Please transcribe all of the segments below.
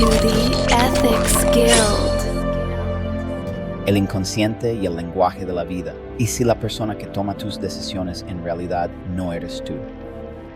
to the Ethics Guild. El inconsciente y el lenguaje de la vida. ¿Y si la persona que toma tus decisiones en realidad no eres tú?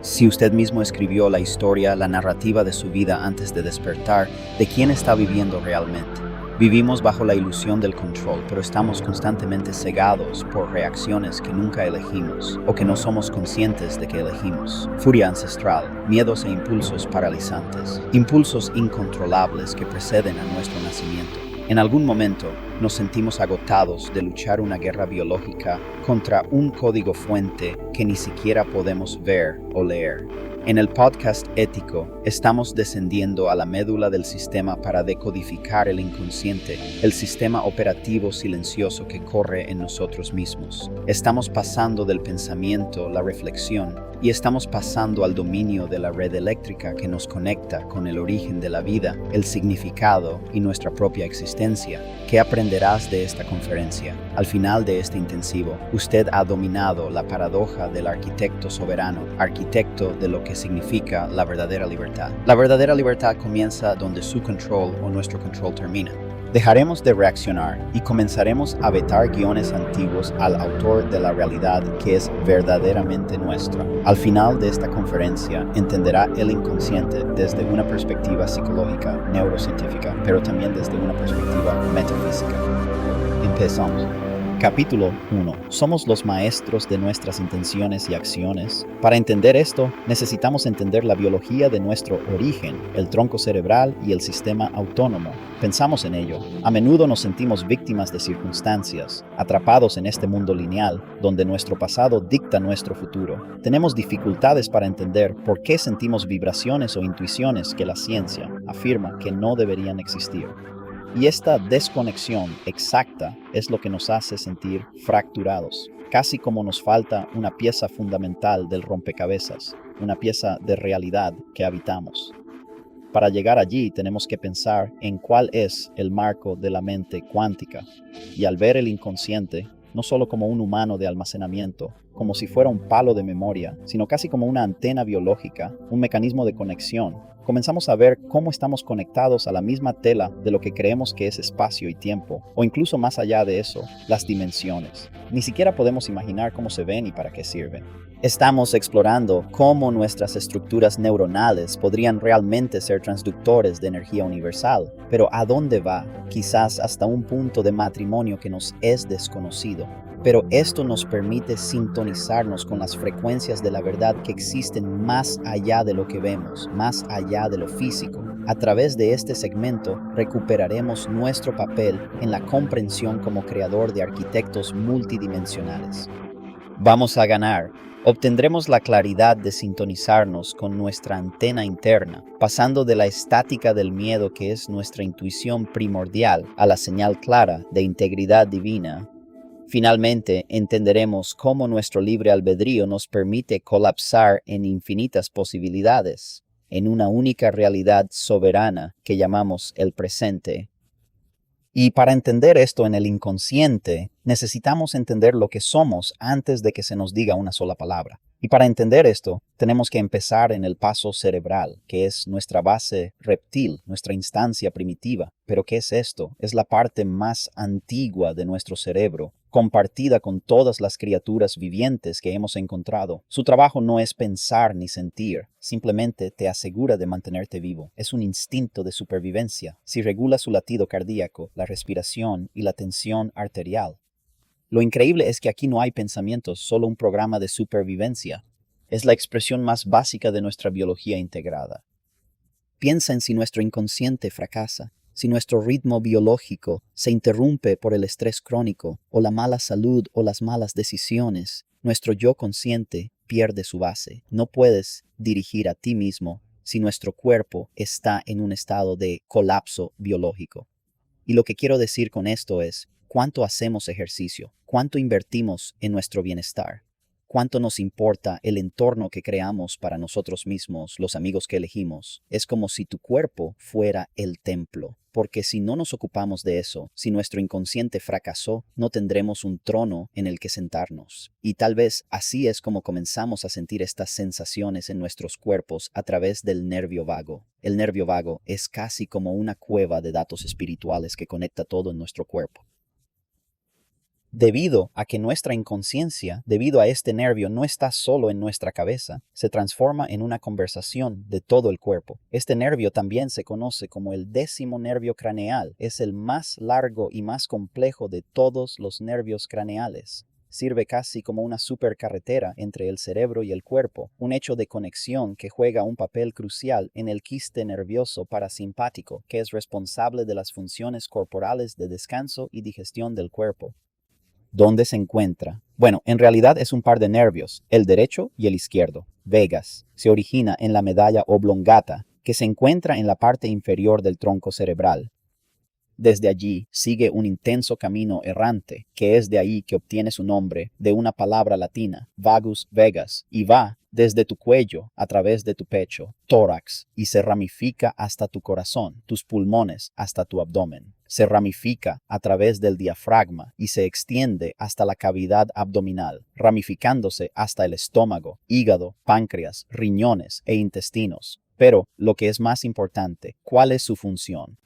Si usted mismo escribió la historia, la narrativa de su vida antes de despertar, ¿de quién está viviendo realmente? Vivimos bajo la ilusión del control, pero estamos constantemente cegados por reacciones que nunca elegimos o que no somos conscientes de que elegimos. Furia ancestral, miedos e impulsos paralizantes, impulsos incontrolables que preceden a nuestro nacimiento. En algún momento nos sentimos agotados de luchar una guerra biológica contra un código fuente que ni siquiera podemos ver o leer. En el podcast ético, estamos descendiendo a la médula del sistema para decodificar el inconsciente, el sistema operativo silencioso que corre en nosotros mismos. Estamos pasando del pensamiento, la reflexión, y estamos pasando al dominio de la red eléctrica que nos conecta con el origen de la vida, el significado y nuestra propia existencia. ¿Qué aprenderás de esta conferencia? Al final de este intensivo, usted ha dominado la paradoja del arquitecto soberano, arquitecto de lo que significa la verdadera libertad. La verdadera libertad comienza donde su control o nuestro control termina. Dejaremos de reaccionar y comenzaremos a vetar guiones antiguos al autor de la realidad que es verdaderamente nuestra. Al final de esta conferencia entenderá el inconsciente desde una perspectiva psicológica, neurocientífica, pero también desde una perspectiva metafísica. Empezamos. Capítulo 1. Somos los maestros de nuestras intenciones y acciones. Para entender esto, necesitamos entender la biología de nuestro origen, el tronco cerebral y el sistema autónomo. Pensamos en ello. A menudo nos sentimos víctimas de circunstancias, atrapados en este mundo lineal, donde nuestro pasado dicta nuestro futuro. Tenemos dificultades para entender por qué sentimos vibraciones o intuiciones que la ciencia afirma que no deberían existir. Y esta desconexión exacta es lo que nos hace sentir fracturados, casi como nos falta una pieza fundamental del rompecabezas, una pieza de realidad que habitamos. Para llegar allí tenemos que pensar en cuál es el marco de la mente cuántica, y al ver el inconsciente, no solo como un humano de almacenamiento, como si fuera un palo de memoria, sino casi como una antena biológica, un mecanismo de conexión, comenzamos a ver cómo estamos conectados a la misma tela de lo que creemos que es espacio y tiempo, o incluso más allá de eso, las dimensiones. Ni siquiera podemos imaginar cómo se ven y para qué sirven. Estamos explorando cómo nuestras estructuras neuronales podrían realmente ser transductores de energía universal, pero ¿a dónde va? Quizás hasta un punto de matrimonio que nos es desconocido. Pero esto nos permite sintonizarnos con las frecuencias de la verdad que existen más allá de lo que vemos, más allá de lo físico. A través de este segmento recuperaremos nuestro papel en la comprensión como creador de arquitectos multidimensionales. Vamos a ganar. Obtendremos la claridad de sintonizarnos con nuestra antena interna, pasando de la estática del miedo que es nuestra intuición primordial a la señal clara de integridad divina. Finalmente, entenderemos cómo nuestro libre albedrío nos permite colapsar en infinitas posibilidades, en una única realidad soberana que llamamos el presente. Y para entender esto en el inconsciente, necesitamos entender lo que somos antes de que se nos diga una sola palabra. Y para entender esto, tenemos que empezar en el paso cerebral, que es nuestra base reptil, nuestra instancia primitiva. ¿Pero qué es esto? Es la parte más antigua de nuestro cerebro, compartida con todas las criaturas vivientes que hemos encontrado. Su trabajo no es pensar ni sentir, simplemente te asegura de mantenerte vivo. Es un instinto de supervivencia. Si regula su latido cardíaco, la respiración y la tensión arterial. Lo increíble es que aquí no hay pensamientos, solo un programa de supervivencia. Es la expresión más básica de nuestra biología integrada. Piensa en si nuestro inconsciente fracasa, si nuestro ritmo biológico se interrumpe por el estrés crónico, o la mala salud o las malas decisiones. Nuestro yo consciente pierde su base. No puedes dirigir a ti mismo si nuestro cuerpo está en un estado de colapso biológico. Y lo que quiero decir con esto es, ¿cuánto hacemos ejercicio? ¿Cuánto invertimos en nuestro bienestar? cuánto nos importa el entorno que creamos para nosotros mismos, los amigos que elegimos. Es como si tu cuerpo fuera el templo. Porque si no nos ocupamos de eso, si nuestro inconsciente fracasó, no tendremos un trono en el que sentarnos. Y tal vez así es como comenzamos a sentir estas sensaciones en nuestros cuerpos a través del nervio vago. El nervio vago es casi como una cueva de datos espirituales que conecta todo en nuestro cuerpo. Debido a que nuestra inconsciencia, debido a este nervio, no está solo en nuestra cabeza, se transforma en una conversación de todo el cuerpo. Este nervio también se conoce como el 10º nervio craneal. Es el más largo y más complejo de todos los nervios craneales. Sirve casi como una supercarretera entre el cerebro y el cuerpo, un hecho de conexión que juega un papel crucial en el quiste nervioso parasimpático, que es responsable de las funciones corporales de descanso y digestión del cuerpo. ¿Dónde se encuentra? Bueno, en realidad es un par de nervios, el derecho y el izquierdo. Vagus se origina en la medalla oblongata, que se encuentra en la parte inferior del tronco cerebral. Desde allí sigue un intenso camino errante, que es de ahí que obtiene su nombre de una palabra latina, vagus vagas, y va desde tu cuello a través de tu pecho, tórax, y se ramifica hasta tu corazón, tus pulmones, hasta tu abdomen. Se ramifica a través del diafragma y se extiende hasta la cavidad abdominal, ramificándose hasta el estómago, hígado, páncreas, riñones e intestinos. Pero, lo que es más importante, ¿cuál es su función?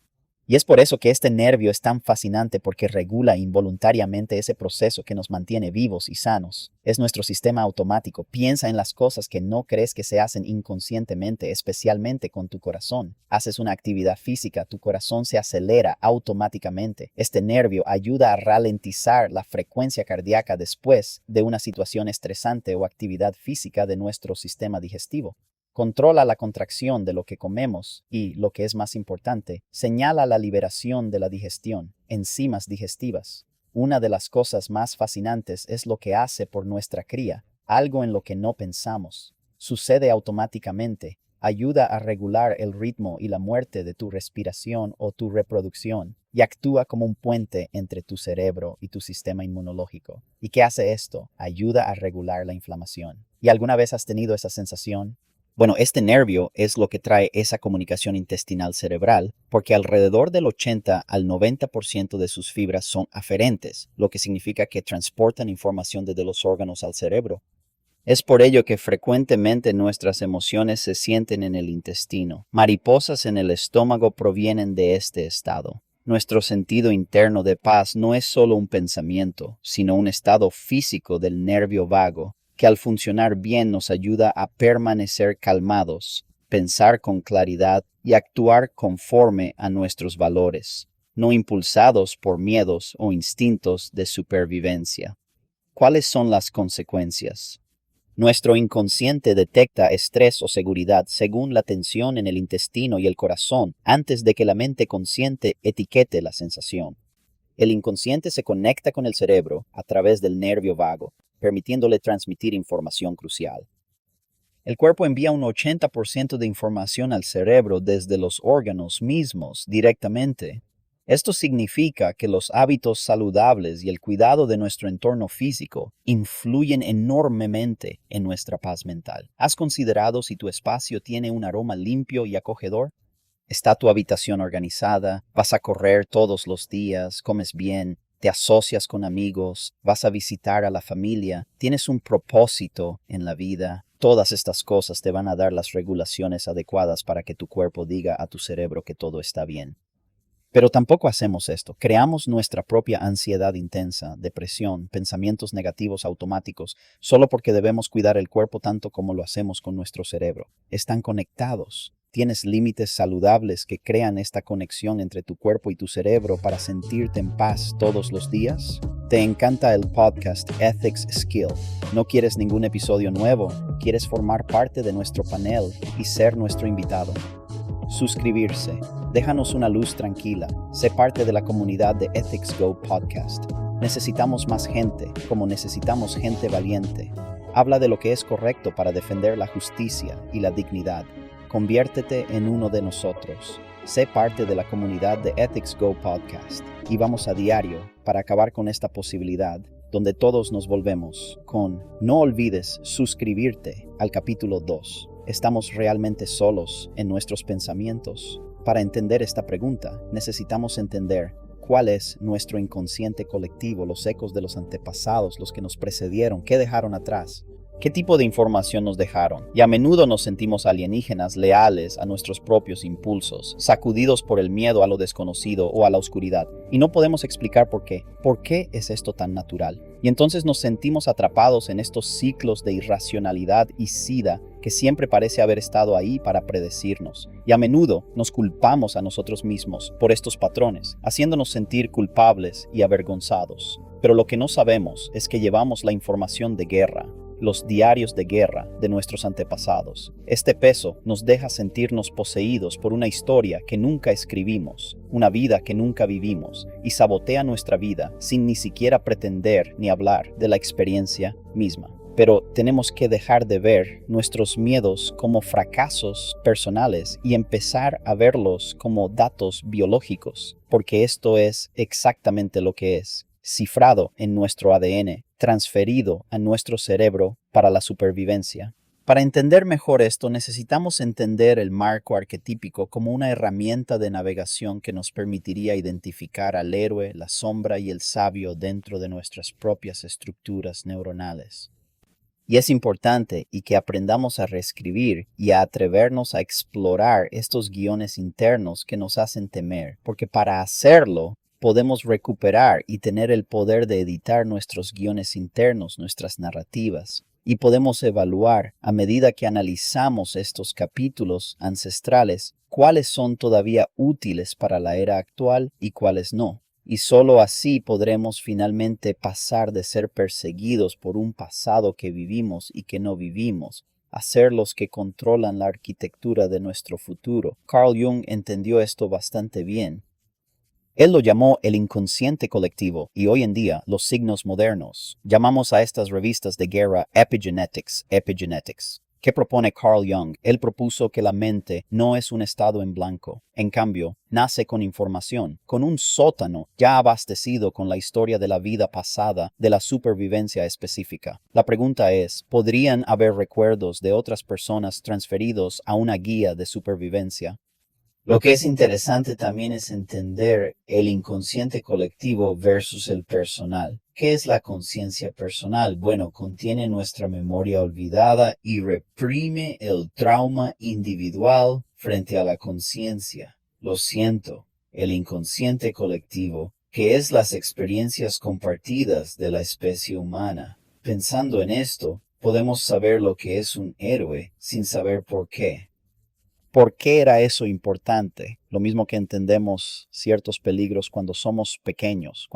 Y es por eso que este nervio es tan fascinante, porque regula involuntariamente ese proceso que nos mantiene vivos y sanos. Es nuestro sistema automático. Piensa en las cosas que no crees que se hacen inconscientemente, especialmente con tu corazón. Haces una actividad física, tu corazón se acelera automáticamente. Este nervio ayuda a ralentizar la frecuencia cardíaca después de una situación estresante o actividad física de nuestro sistema digestivo. Controla la contracción de lo que comemos y, lo que es más importante, señala la liberación de la digestión, enzimas digestivas. Una de las cosas más fascinantes es lo que hace por nuestra cría, algo en lo que no pensamos. Sucede automáticamente, ayuda a regular el ritmo y la muerte de tu respiración o tu reproducción, y actúa como un puente entre tu cerebro y tu sistema inmunológico. ¿Y qué hace esto? Ayuda a regular la inflamación. ¿Y alguna vez has tenido esa sensación? Bueno, este nervio es lo que trae esa comunicación intestinal cerebral, porque alrededor del 80 al 90% de sus fibras son aferentes, lo que significa que transportan información desde los órganos al cerebro. Es por ello que frecuentemente nuestras emociones se sienten en el intestino. Mariposas en el estómago provienen de este estado. Nuestro sentido interno de paz no es solo un pensamiento, sino un estado físico del nervio vago, que al funcionar bien nos ayuda a permanecer calmados, pensar con claridad y actuar conforme a nuestros valores, no impulsados por miedos o instintos de supervivencia. ¿Cuáles son las consecuencias? Nuestro inconsciente detecta estrés o seguridad según la tensión en el intestino y el corazón antes de que la mente consciente etiquete la sensación. El inconsciente se conecta con el cerebro a través del nervio vago, permitiéndole transmitir información crucial. El cuerpo envía un 80% de información al cerebro desde los órganos mismos directamente. Esto significa que los hábitos saludables y el cuidado de nuestro entorno físico influyen enormemente en nuestra paz mental. ¿Has considerado si tu espacio tiene un aroma limpio y acogedor? ¿Está tu habitación organizada? ¿Vas a correr todos los días? ¿Comes bien? ¿Te asocias con amigos? ¿Vas a visitar a la familia? ¿Tienes un propósito en la vida? Todas estas cosas te van a dar las regulaciones adecuadas para que tu cuerpo diga a tu cerebro que todo está bien. Pero tampoco hacemos esto. Creamos nuestra propia ansiedad intensa, depresión, pensamientos negativos automáticos, solo porque debemos cuidar el cuerpo tanto como lo hacemos con nuestro cerebro. Están conectados. ¿Tienes límites saludables que crean esta conexión entre tu cuerpo y tu cerebro para sentirte en paz todos los días? ¿Te encanta el podcast Ethics Skill? ¿No quieres ningún episodio nuevo? ¿Quieres formar parte de nuestro panel y ser nuestro invitado? Suscribirse. Déjanos una luz tranquila. Sé parte de la comunidad de Ethics Go Podcast. Necesitamos más gente, como necesitamos gente valiente. Habla de lo que es correcto para defender la justicia y la dignidad. Conviértete en uno de nosotros. Sé parte de la comunidad de Ethics Go Podcast. Y vamos a diario para acabar con esta posibilidad donde todos nos volvemos con no olvides suscribirte al capítulo 2. ¿Estamos realmente solos en nuestros pensamientos? Para entender esta pregunta, necesitamos entender cuál es nuestro inconsciente colectivo, los ecos de los antepasados, los que nos precedieron, qué dejaron atrás. ¿Qué tipo de información nos dejaron? Y a menudo nos sentimos alienígenas leales a nuestros propios impulsos, sacudidos por el miedo a lo desconocido o a la oscuridad. Y no podemos explicar por qué. ¿Por qué es esto tan natural? Y entonces nos sentimos atrapados en estos ciclos de irracionalidad y sida que siempre parece haber estado ahí para predecirnos. Y a menudo nos culpamos a nosotros mismos por estos patrones, haciéndonos sentir culpables y avergonzados. Pero lo que no sabemos es que llevamos la información de guerra, los diarios de guerra de nuestros antepasados. Este peso nos deja sentirnos poseídos por una historia que nunca escribimos, una vida que nunca vivimos, y sabotea nuestra vida sin ni siquiera pretender ni hablar de la experiencia misma. Pero tenemos que dejar de ver nuestros miedos como fracasos personales y empezar a verlos como datos biológicos, porque esto es exactamente lo que es, cifrado en nuestro ADN, transferido a nuestro cerebro para la supervivencia. Para entender mejor esto, necesitamos entender el marco arquetípico como una herramienta de navegación que nos permitiría identificar al héroe, la sombra y el sabio dentro de nuestras propias estructuras neuronales. Y es importante que aprendamos a reescribir y a atrevernos a explorar estos guiones internos que nos hacen temer, porque para hacerlo, podemos recuperar y tener el poder de editar nuestros guiones internos, nuestras narrativas, y podemos evaluar, a medida que analizamos estos capítulos ancestrales, cuáles son todavía útiles para la era actual y cuáles no. Y solo así podremos finalmente pasar de ser perseguidos por un pasado que vivimos y que no vivimos, a ser los que controlan la arquitectura de nuestro futuro. Carl Jung entendió esto bastante bien. Él lo llamó el inconsciente colectivo y hoy en día los signos modernos. Llamamos a estas revistas de guerra epigenetics. ¿Qué propone Carl Jung? Él propuso que la mente no es un estado en blanco. En cambio, nace con información, con un sótano ya abastecido con la historia de la vida pasada, de la supervivencia específica. La pregunta es, ¿podrían haber recuerdos de otras personas transferidos a una guía de supervivencia? Lo que es interesante también es entender el inconsciente colectivo versus el personal. ¿Qué es la conciencia personal? Bueno, contiene nuestra memoria olvidada y reprime el trauma individual frente a la conciencia. Lo siento, el inconsciente colectivo, que es las experiencias compartidas de la especie humana. Pensando en esto, podemos saber lo que es un héroe sin saber por qué. ¿Por qué era eso importante? Lo mismo que entendemos ciertos peligros cuando somos pequeños.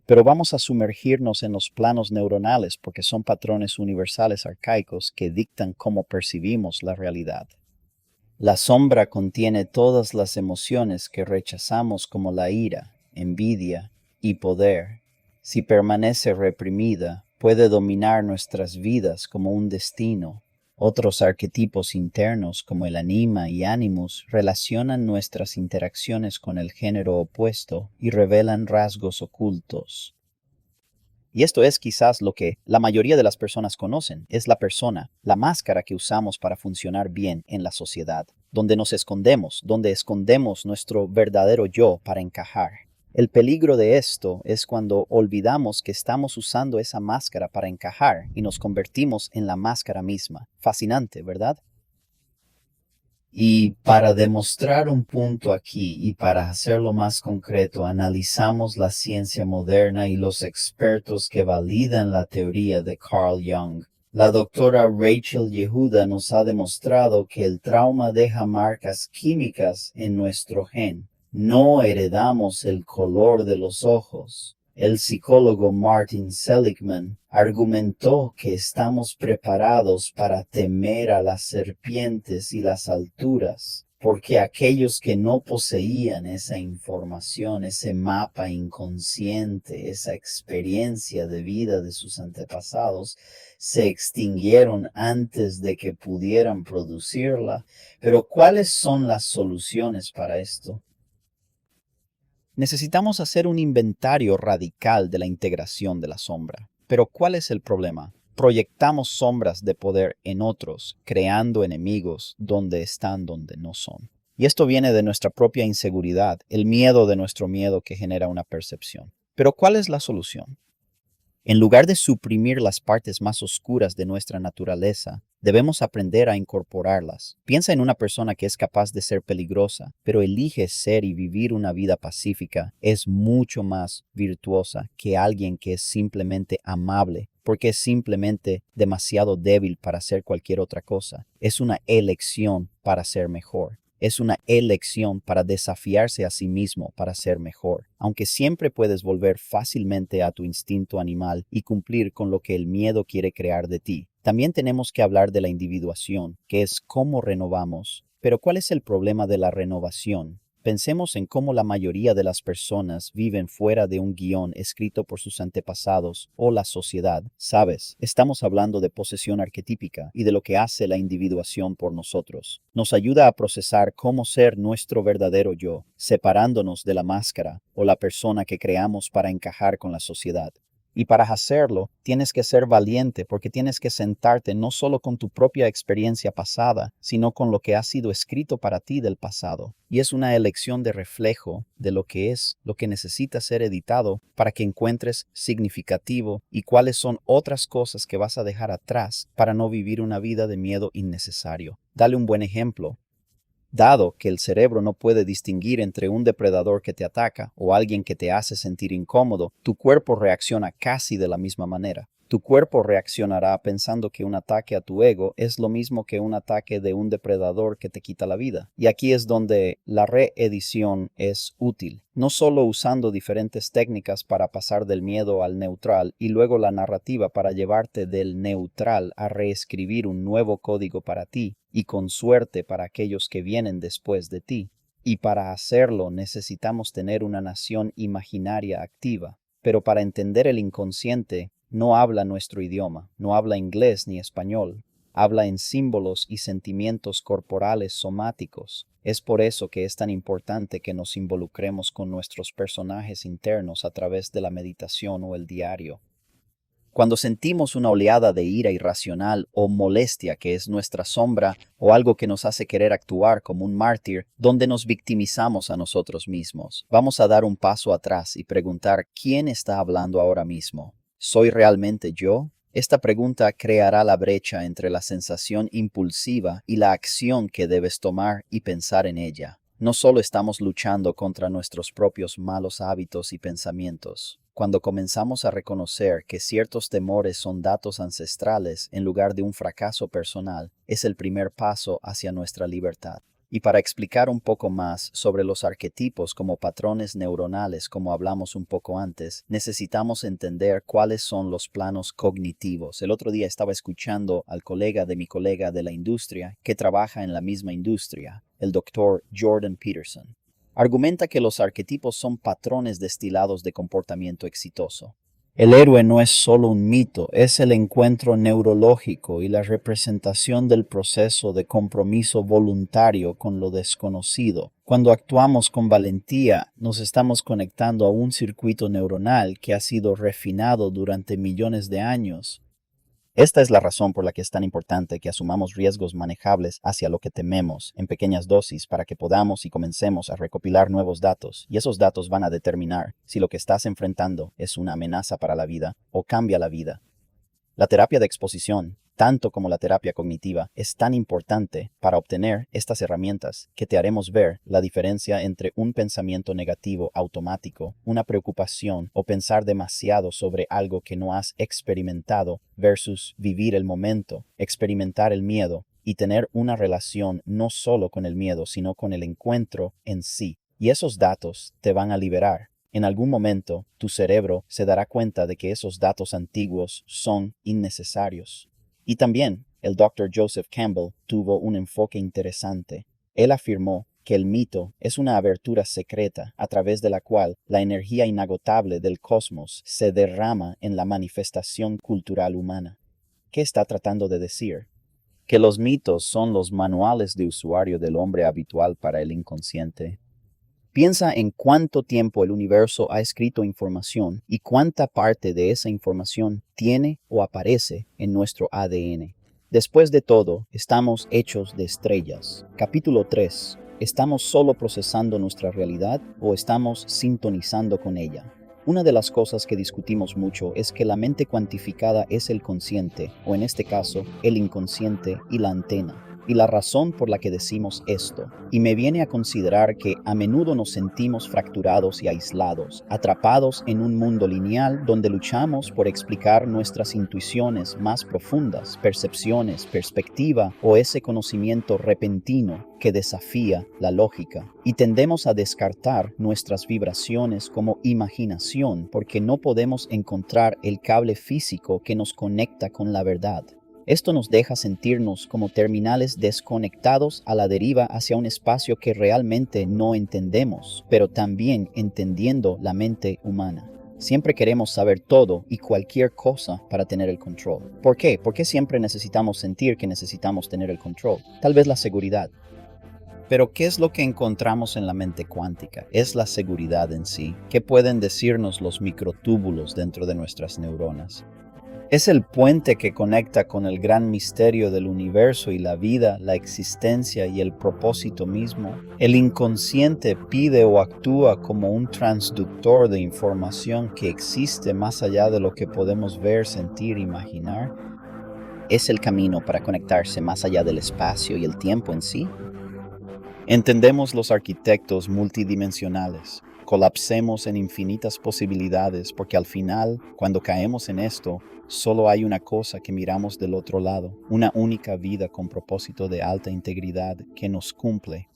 Pero vamos a sumergirnos en los planos neuronales porque son patrones universales arcaicos que dictan cómo percibimos la realidad. La sombra contiene todas las emociones que rechazamos como la ira, envidia y poder. Si permanece reprimida, puede dominar nuestras vidas como un destino. Otros arquetipos internos como el anima y animus relacionan nuestras interacciones con el género opuesto y revelan rasgos ocultos. Y esto es quizás lo que la mayoría de las personas conocen, es la persona, la máscara que usamos para funcionar bien en la sociedad, donde nos escondemos, donde escondemos nuestro verdadero yo para encajar. El peligro de esto es cuando olvidamos que estamos usando esa máscara para encajar y nos convertimos en la máscara misma. Fascinante, ¿verdad? Y para demostrar un punto aquí y para hacerlo más concreto, analizamos la ciencia moderna y los expertos que validan la teoría de Carl Jung. La doctora Rachel Yehuda nos ha demostrado que el trauma deja marcas químicas en nuestro gen. No heredamos el color de los ojos. El psicólogo Martin Seligman argumentó que estamos preparados para temer a las serpientes y las alturas, porque aquellos que no poseían esa información, ese mapa inconsciente, esa experiencia de vida de sus antepasados, se extinguieron antes de que pudieran producirla. Pero ¿cuáles son las soluciones para esto? Necesitamos hacer un inventario radical de la integración de la sombra. Pero ¿cuál es el problema? Proyectamos sombras de poder en otros, creando enemigos donde están donde no son. Y esto viene de nuestra propia inseguridad, el miedo de nuestro miedo que genera una percepción. Pero ¿cuál es la solución? En lugar de suprimir las partes más oscuras de nuestra naturaleza, debemos aprender a incorporarlas. Piensa en una persona que es capaz de ser peligrosa, pero elige ser y vivir una vida pacífica. Es mucho más virtuosa que alguien que es simplemente amable, porque es simplemente demasiado débil para hacer cualquier otra cosa. Es una elección para ser mejor. Es una elección para desafiarse a sí mismo para ser mejor. Aunque siempre puedes volver fácilmente a tu instinto animal y cumplir con lo que el miedo quiere crear de ti. También tenemos que hablar de la individuación, que es cómo renovamos. Pero ¿cuál es el problema de la renovación? Pensemos en cómo la mayoría de las personas viven fuera de un guión escrito por sus antepasados o la sociedad. Sabes, estamos hablando de posesión arquetípica y de lo que hace la individuación por nosotros. Nos ayuda a procesar cómo ser nuestro verdadero yo, separándonos de la máscara o la persona que creamos para encajar con la sociedad. Y para hacerlo, tienes que ser valiente porque tienes que sentarte no solo con tu propia experiencia pasada, sino con lo que ha sido escrito para ti del pasado. Y es una elección de reflejo de lo que es, lo que necesita ser editado para que encuentres significativo y cuáles son otras cosas que vas a dejar atrás para no vivir una vida de miedo innecesario. Dale un buen ejemplo. Dado que el cerebro no puede distinguir entre un depredador que te ataca o alguien que te hace sentir incómodo, tu cuerpo reacciona casi de la misma manera. Tu cuerpo reaccionará pensando que un ataque a tu ego es lo mismo que un ataque de un depredador que te quita la vida. Y aquí es donde la reedición es útil. No solo usando diferentes técnicas para pasar del miedo al neutral y luego la narrativa para llevarte del neutral a reescribir un nuevo código para ti y con suerte para aquellos que vienen después de ti. Y para hacerlo necesitamos tener una nación imaginaria activa. Pero para entender el inconsciente, no habla nuestro idioma, no habla inglés ni español, habla en símbolos y sentimientos corporales somáticos. Es por eso que es tan importante que nos involucremos con nuestros personajes internos a través de la meditación o el diario. Cuando sentimos una oleada de ira irracional o molestia que es nuestra sombra o algo que nos hace querer actuar como un mártir, donde nos victimizamos a nosotros mismos, vamos a dar un paso atrás y preguntar ¿quién está hablando ahora mismo? ¿Soy realmente yo? Esta pregunta creará la brecha entre la sensación impulsiva y la acción que debes tomar y pensar en ella. No solo estamos luchando contra nuestros propios malos hábitos y pensamientos. Cuando comenzamos a reconocer que ciertos temores son datos ancestrales en lugar de un fracaso personal, es el primer paso hacia nuestra libertad. Y para explicar un poco más sobre los arquetipos como patrones neuronales, como hablamos un poco antes, necesitamos entender cuáles son los planos cognitivos. El otro día estaba escuchando al colega de mi colega de la industria que trabaja en la misma industria, el doctor Jordan Peterson. Argumenta que los arquetipos son patrones destilados de comportamiento exitoso. El héroe no es solo un mito, es el encuentro neurológico y la representación del proceso de compromiso voluntario con lo desconocido. Cuando actuamos con valentía, nos estamos conectando a un circuito neuronal que ha sido refinado durante millones de años. Esta es la razón por la que es tan importante que asumamos riesgos manejables hacia lo que tememos en pequeñas dosis para que podamos y comencemos a recopilar nuevos datos, y esos datos van a determinar si lo que estás enfrentando es una amenaza para la vida o cambia la vida. La terapia de exposición, tanto como la terapia cognitiva, es tan importante para obtener estas herramientas que te haremos ver la diferencia entre un pensamiento negativo automático, una preocupación o pensar demasiado sobre algo que no has experimentado versus vivir el momento, experimentar el miedo y tener una relación no solo con el miedo, sino con el encuentro en sí. Y esos datos te van a liberar. En algún momento, tu cerebro se dará cuenta de que esos datos antiguos son innecesarios. Y también, el Dr. Joseph Campbell tuvo un enfoque interesante. Él afirmó que el mito es una abertura secreta a través de la cual la energía inagotable del cosmos se derrama en la manifestación cultural humana. ¿Qué está tratando de decir? Que los mitos son los manuales de usuario del hombre habitual para el inconsciente. Piensa en cuánto tiempo el universo ha escrito información y cuánta parte de esa información tiene o aparece en nuestro ADN. Después de todo, estamos hechos de estrellas. Capítulo 3. ¿Estamos solo procesando nuestra realidad o estamos sintonizando con ella? Una de las cosas que discutimos mucho es que la mente cuantificada es el consciente, o en este caso, el inconsciente y la antena. Y la razón por la que decimos esto, y me viene a considerar que a menudo nos sentimos fracturados y aislados, atrapados en un mundo lineal donde luchamos por explicar nuestras intuiciones más profundas, percepciones, perspectiva o ese conocimiento repentino que desafía la lógica. Y tendemos a descartar nuestras vibraciones como imaginación porque no podemos encontrar el cable físico que nos conecta con la verdad. Esto nos deja sentirnos como terminales desconectados a la deriva hacia un espacio que realmente no entendemos, pero también entendiendo la mente humana. Siempre queremos saber todo y cualquier cosa para tener el control. ¿Por qué? ¿Por qué siempre necesitamos sentir que necesitamos tener el control? Tal vez la seguridad. Pero ¿qué es lo que encontramos en la mente cuántica? Es la seguridad en sí. ¿Qué pueden decirnos los microtúbulos dentro de nuestras neuronas? Es el puente que conecta con el gran misterio del universo y la vida, la existencia y el propósito mismo. El inconsciente pide o actúa como un transductor de información que existe más allá de lo que podemos ver, sentir, imaginar. Es el camino para conectarse más allá del espacio y el tiempo en sí. Entendemos los arquitectos multidimensionales. Colapsemos en infinitas posibilidades porque al final, cuando caemos en esto, solo hay una cosa que miramos del otro lado, una única vida con propósito de alta integridad que nos cumple.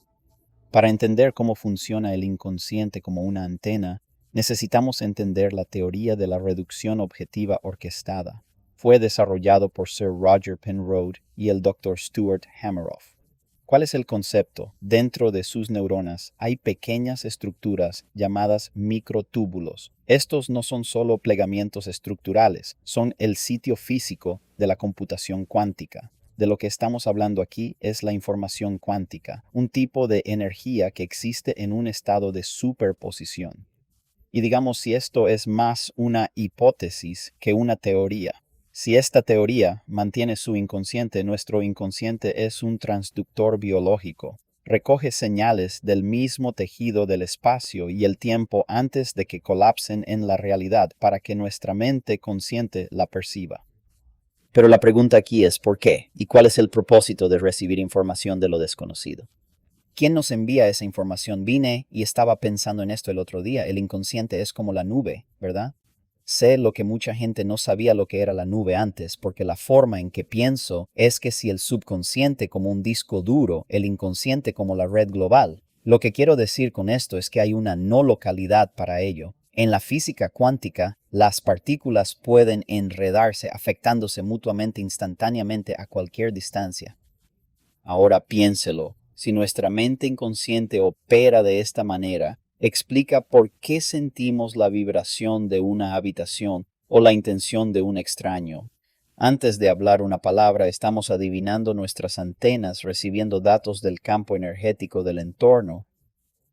Para entender cómo funciona el inconsciente como una antena, necesitamos entender la teoría de la reducción objetiva orquestada. Fue desarrollado por Sir Roger Penrose y el Dr. Stuart Hameroff. ¿Cuál es el concepto? Dentro de sus neuronas hay pequeñas estructuras llamadas microtúbulos. Estos no son solo plegamientos estructurales, son el sitio físico de la computación cuántica. De lo que estamos hablando aquí es la información cuántica, un tipo de energía que existe en un estado de superposición. Y digamos si esto es más una hipótesis que una teoría. Si esta teoría mantiene su inconsciente, nuestro inconsciente es un transductor biológico. Recoge señales del mismo tejido del espacio y el tiempo antes de que colapsen en la realidad para que nuestra mente consciente la perciba. Pero la pregunta aquí es ¿por qué? ¿Y cuál es el propósito de recibir información de lo desconocido? ¿Quién nos envía esa información? Vine y estaba pensando en esto el otro día. El inconsciente es como la nube, ¿verdad? Sé lo que mucha gente no sabía lo que era la nube antes, porque la forma en que pienso es que si el subconsciente como un disco duro, el inconsciente como la red global. Lo que quiero decir con esto es que hay una no localidad para ello. En la física cuántica, las partículas pueden enredarse afectándose mutuamente instantáneamente a cualquier distancia. Ahora piénselo, si nuestra mente inconsciente opera de esta manera, explica por qué sentimos la vibración de una habitación o la intención de un extraño. Antes de hablar una palabra, estamos adivinando nuestras antenas, recibiendo datos del campo energético del entorno.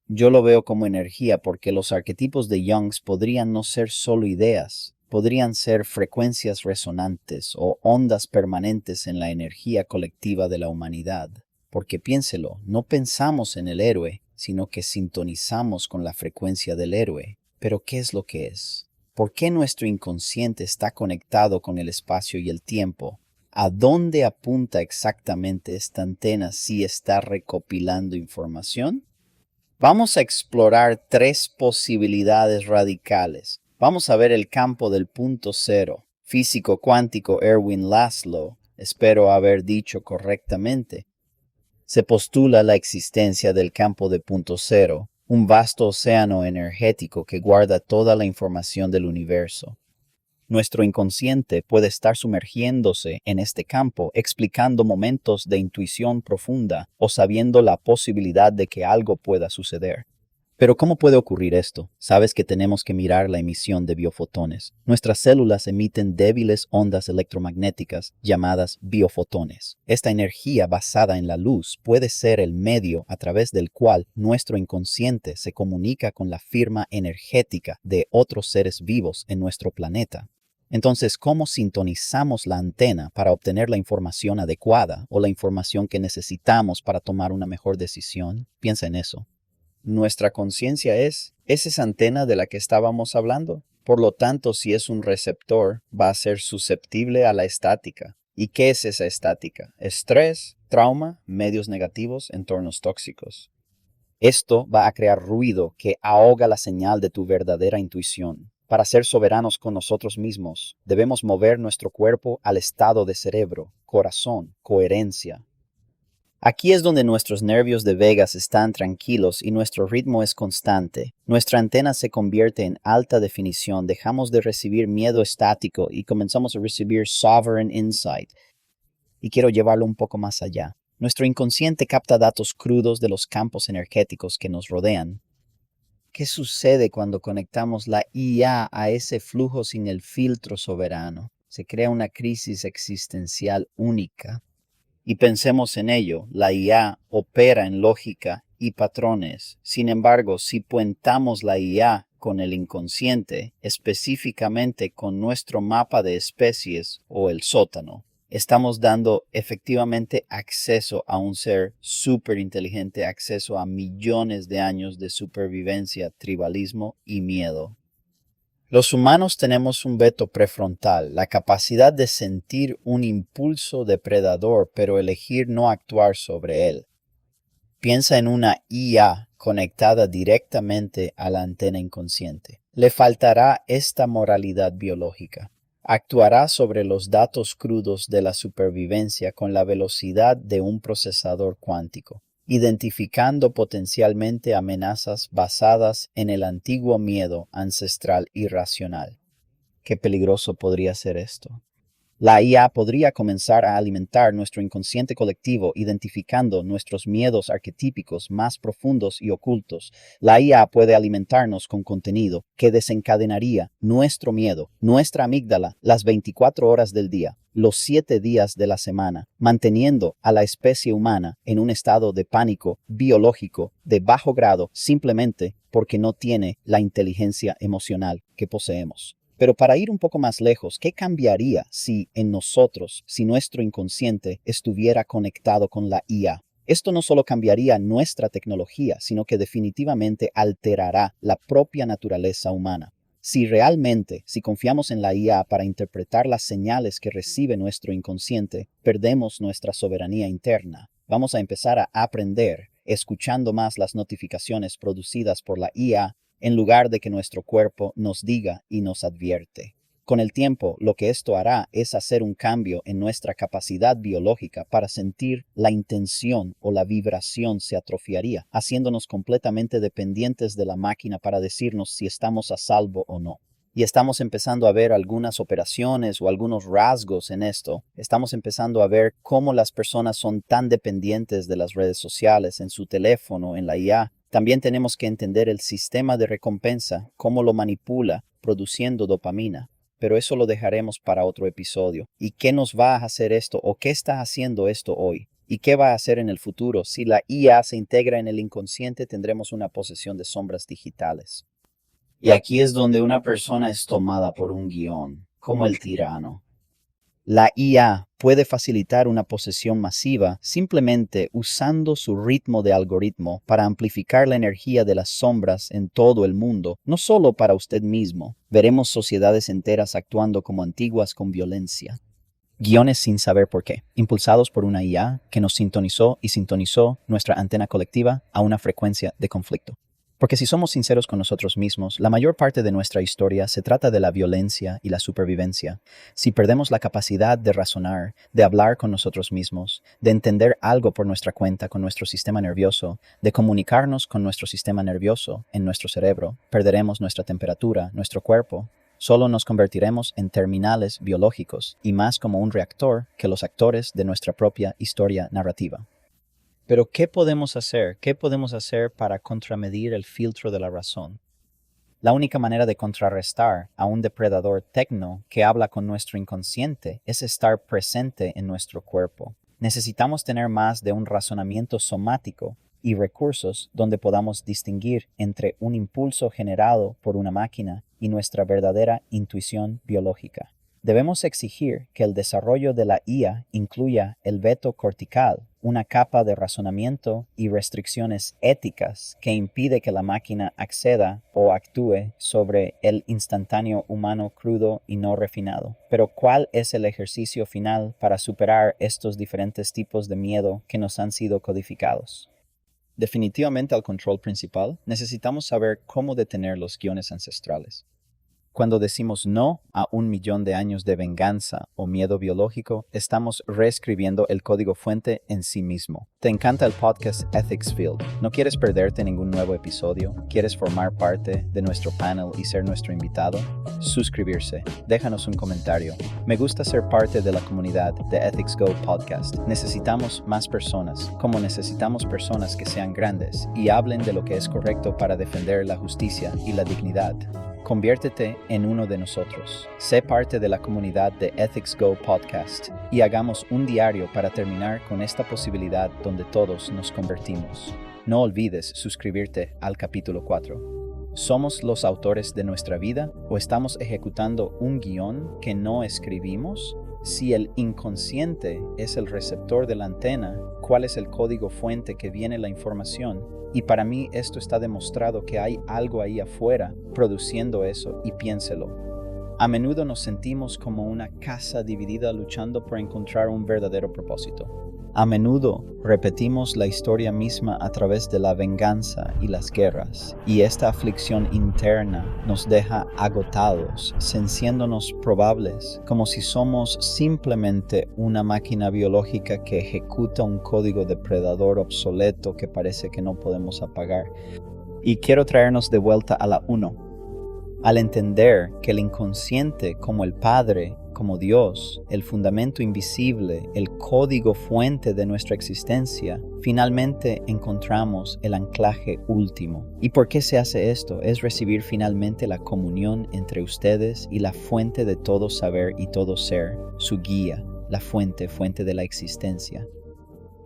Yo lo veo como energía porque los arquetipos de Jung podrían no ser solo ideas, podrían ser frecuencias resonantes o ondas permanentes en la energía colectiva de la humanidad. Porque piénselo, no pensamos en el héroe, sino que sintonizamos con la frecuencia del héroe. ¿Pero qué es lo que es? ¿Por qué nuestro inconsciente está conectado con el espacio y el tiempo? ¿A dónde apunta exactamente esta antena si está recopilando información? Vamos a explorar 3 posibilidades radicales. Vamos a ver el campo del punto cero. Físico cuántico Erwin Laszlo, espero haber dicho correctamente. Se postula la existencia del campo de punto cero, un vasto océano energético que guarda toda la información del universo. Nuestro inconsciente puede estar sumergiéndose en este campo, explicando momentos de intuición profunda o sabiendo la posibilidad de que algo pueda suceder. Pero ¿cómo puede ocurrir esto? Sabes que tenemos que mirar la emisión de biofotones. Nuestras células emiten débiles ondas electromagnéticas llamadas biofotones. Esta energía basada en la luz puede ser el medio a través del cual nuestro inconsciente se comunica con la firma energética de otros seres vivos en nuestro planeta. Entonces, ¿cómo sintonizamos la antena para obtener la información adecuada o la información que necesitamos para tomar una mejor decisión? Piensa en eso. Nuestra conciencia es esa antena de la que estábamos hablando. Por lo tanto, si es un receptor, va a ser susceptible a la estática. ¿Y qué es esa estática? Estrés, trauma, medios negativos, entornos tóxicos. Esto va a crear ruido que ahoga la señal de tu verdadera intuición. Para ser soberanos con nosotros mismos, debemos mover nuestro cuerpo al estado de cerebro, corazón, coherencia. Aquí es donde nuestros nervios de vagas están tranquilos y nuestro ritmo es constante. Nuestra antena se convierte en alta definición, dejamos de recibir miedo estático y comenzamos a recibir sovereign insight. Y quiero llevarlo un poco más allá. Nuestro inconsciente capta datos crudos de los campos energéticos que nos rodean. ¿Qué sucede cuando conectamos la IA a ese flujo sin el filtro soberano? Se crea una crisis existencial única. Y pensemos en ello, la IA opera en lógica y patrones. Sin embargo, si puentamos la IA con el inconsciente, específicamente con nuestro mapa de especies o el sótano, estamos dando efectivamente acceso a un ser súper inteligente, acceso a millones de años de supervivencia, tribalismo y miedo. Los humanos tenemos un veto prefrontal, la capacidad de sentir un impulso depredador, pero elegir no actuar sobre él. Piensa en una IA conectada directamente a la antena inconsciente. Le faltará esta moralidad biológica. Actuará sobre los datos crudos de la supervivencia con la velocidad de un procesador cuántico, identificando potencialmente amenazas basadas en el antiguo miedo ancestral irracional. ¿Qué peligroso podría ser esto? La IA podría comenzar a alimentar nuestro inconsciente colectivo, identificando nuestros miedos arquetípicos más profundos y ocultos. La IA puede alimentarnos con contenido que desencadenaría nuestro miedo, nuestra amígdala, las 24 horas del día, los 7 días de la semana, manteniendo a la especie humana en un estado de pánico biológico de bajo grado simplemente porque no tiene la inteligencia emocional que poseemos. Pero para ir un poco más lejos, ¿qué cambiaría si en nosotros, si nuestro inconsciente estuviera conectado con la IA? Esto no solo cambiaría nuestra tecnología, sino que definitivamente alterará la propia naturaleza humana. Si confiamos en la IA para interpretar las señales que recibe nuestro inconsciente, perdemos nuestra soberanía interna. Vamos a empezar a aprender, escuchando más las notificaciones producidas por la IA, en lugar de que nuestro cuerpo nos diga y nos advierte. Con el tiempo, lo que esto hará es hacer un cambio en nuestra capacidad biológica para sentir la intención o la vibración se atrofiaría, haciéndonos completamente dependientes de la máquina para decirnos si estamos a salvo o no. Y estamos empezando a ver algunas operaciones o algunos rasgos en esto. Estamos empezando a ver cómo las personas son tan dependientes de las redes sociales, en su teléfono, en la IA. También tenemos que entender el sistema de recompensa, cómo lo manipula, produciendo dopamina. Pero eso lo dejaremos para otro episodio. ¿Y qué nos va a hacer esto o qué está haciendo esto hoy? ¿Y qué va a hacer en el futuro? Si la IA se integra en el inconsciente, tendremos una posesión de sombras digitales. Y aquí es donde una persona es tomada por un guión, como el tirano. La IA puede facilitar una posesión masiva simplemente usando su ritmo de algoritmo para amplificar la energía de las sombras en todo el mundo, no solo para usted mismo. Veremos sociedades enteras actuando como antiguas con violencia. Guiones sin saber por qué, impulsados por una IA que nos sintonizó y sintonizó nuestra antena colectiva a una frecuencia de conflicto. Porque si somos sinceros con nosotros mismos, la mayor parte de nuestra historia se trata de la violencia y la supervivencia. Si perdemos la capacidad de razonar, de hablar con nosotros mismos, de entender algo por nuestra cuenta con nuestro sistema nervioso, de comunicarnos con nuestro sistema nervioso en nuestro cerebro, perderemos nuestra temperatura, nuestro cuerpo. Solo nos convertiremos en terminales biológicos y más como un reactor que los actores de nuestra propia historia narrativa. Pero ¿qué podemos hacer? ¿Qué podemos hacer para contramedir el filtro de la razón? La única manera de contrarrestar a un depredador tecno que habla con nuestro inconsciente es estar presente en nuestro cuerpo. Necesitamos tener más de un razonamiento somático y recursos donde podamos distinguir entre un impulso generado por una máquina y nuestra verdadera intuición biológica. Debemos exigir que el desarrollo de la IA incluya el veto cortical, una capa de razonamiento y restricciones éticas que impide que la máquina acceda o actúe sobre el instantáneo humano crudo y no refinado. Pero ¿cuál es el ejercicio final para superar estos diferentes tipos de miedo que nos han sido codificados? Definitivamente al control principal, necesitamos saber cómo detener los guiones ancestrales. Cuando decimos no a 1 millón de años de venganza o miedo biológico, estamos reescribiendo el código fuente en sí mismo. ¿Te encanta el podcast Ethics Field? ¿No quieres perderte ningún nuevo episodio? ¿Quieres formar parte de nuestro panel y ser nuestro invitado? Suscribirse. Déjanos un comentario. Me gusta ser parte de la comunidad de Ethics Go Podcast. Necesitamos más personas, como necesitamos personas que sean grandes y hablen de lo que es correcto para defender la justicia y la dignidad. Conviértete en uno de nosotros. Sé parte de la comunidad de Ethics Go Podcast y hagamos un diario para terminar con esta posibilidad donde todos nos convertimos. No olvides suscribirte al capítulo 4. ¿Somos los autores de nuestra vida o estamos ejecutando un guión que no escribimos? Si el inconsciente es el receptor de la antena, ¿cuál es el código fuente que viene la información? Y para mí esto está demostrado que hay algo ahí afuera produciendo eso, y piénselo. A menudo nos sentimos como una casa dividida luchando por encontrar un verdadero propósito. A menudo repetimos la historia misma a través de la venganza y las guerras, y esta aflicción interna nos deja agotados, sintiéndonos probables, como si somos simplemente una máquina biológica que ejecuta un código depredador obsoleto que parece que no podemos apagar. Y quiero traernos de vuelta a la 1. Al entender que el inconsciente, como el Padre, como Dios, el fundamento invisible, el código fuente de nuestra existencia, finalmente encontramos el anclaje último. ¿Y por qué se hace esto? Es recibir finalmente la comunión entre ustedes y la fuente de todo saber y todo ser, su guía, la fuente de la existencia.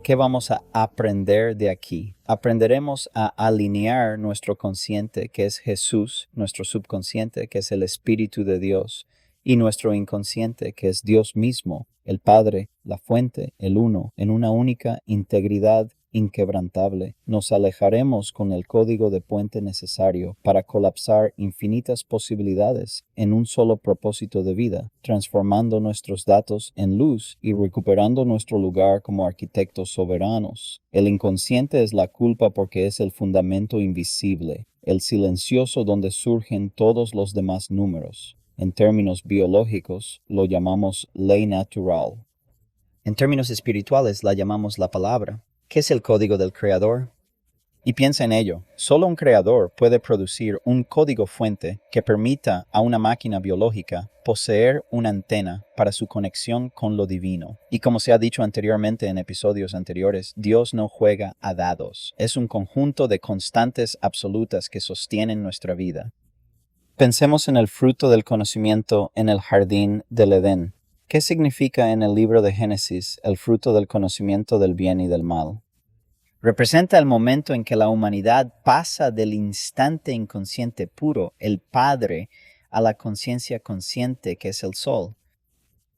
¿Qué vamos a aprender de aquí? Aprenderemos a alinear nuestro consciente, que es Jesús, nuestro subconsciente, que es el Espíritu de Dios, y nuestro inconsciente, que es Dios mismo, el Padre, la fuente, el uno, en una única integridad inquebrantable. Nos alejaremos con el código de puente necesario para colapsar infinitas posibilidades en un solo propósito de vida, transformando nuestros datos en luz y recuperando nuestro lugar como arquitectos soberanos. El inconsciente es la culpa porque es el fundamento invisible, el silencioso donde surgen todos los demás números. En términos biológicos, lo llamamos ley natural. En términos espirituales, la llamamos la palabra. ¿Qué es el código del creador? Y piensa en ello. Solo un creador puede producir un código fuente que permita a una máquina biológica poseer una antena para su conexión con lo divino. Y como se ha dicho anteriormente en episodios anteriores, Dios no juega a dados. Es un conjunto de constantes absolutas que sostienen nuestra vida. Pensemos en el fruto del conocimiento en el jardín del Edén. ¿Qué significa en el libro de Génesis el fruto del conocimiento del bien y del mal? Representa el momento en que la humanidad pasa del instante inconsciente puro, el Padre, a la conciencia consciente que es el Sol.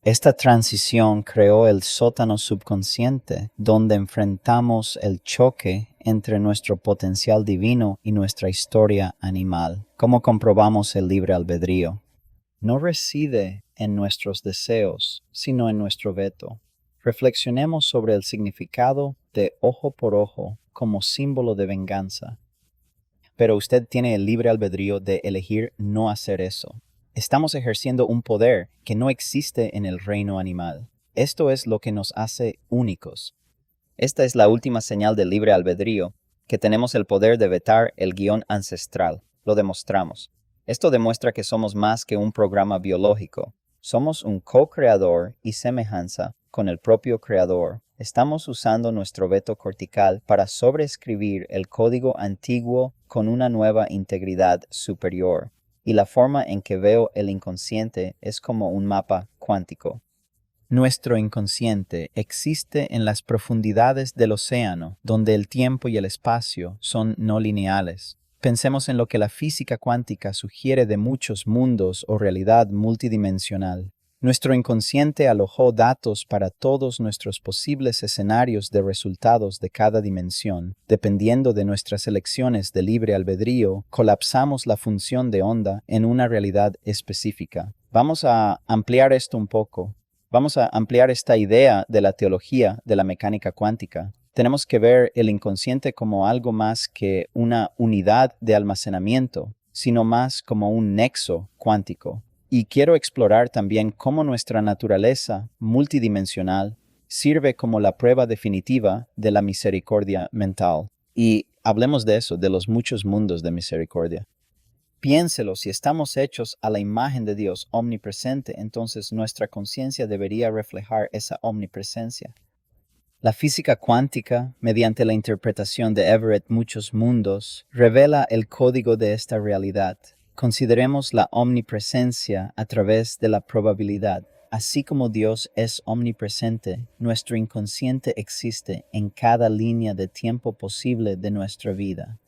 Esta transición creó el sótano subconsciente, donde enfrentamos el choque entre nuestro potencial divino y nuestra historia animal. ¿Cómo comprobamos el libre albedrío? No reside en nuestros deseos, sino en nuestro veto. Reflexionemos sobre el significado de ojo por ojo como símbolo de venganza. Pero usted tiene el libre albedrío de elegir no hacer eso. Estamos ejerciendo un poder que no existe en el reino animal. Esto es lo que nos hace únicos. Esta es la última señal del libre albedrío, que tenemos el poder de vetar el guión ancestral. Lo demostramos. Esto demuestra que somos más que un programa biológico. Somos un co-creador y semejanza con el propio Creador, estamos usando nuestro veto cortical para sobreescribir el código antiguo con una nueva integridad superior. Y la forma en que veo el inconsciente es como un mapa cuántico. Nuestro inconsciente existe en las profundidades del océano, donde el tiempo y el espacio son no lineales. Pensemos en lo que la física cuántica sugiere de muchos mundos o realidad multidimensional. Nuestro inconsciente alojó datos para todos nuestros posibles escenarios de resultados de cada dimensión. Dependiendo de nuestras elecciones de libre albedrío, colapsamos la función de onda en una realidad específica. Vamos a ampliar esto un poco. Vamos a ampliar esta idea de la teología de la mecánica cuántica. Tenemos que ver el inconsciente como algo más que una unidad de almacenamiento, sino más como un nexo cuántico. Y quiero explorar también cómo nuestra naturaleza multidimensional sirve como la prueba definitiva de la misericordia mental. Y hablemos de eso, de los muchos mundos de misericordia. Piénselo, si estamos hechos a la imagen de Dios omnipresente, entonces nuestra conciencia debería reflejar esa omnipresencia. La física cuántica, mediante la interpretación de Everett muchos mundos, revela el código de esta realidad. Consideremos la omnipresencia a través de la probabilidad. Así como Dios es omnipresente, nuestro inconsciente existe en cada línea de tiempo posible de nuestra vida.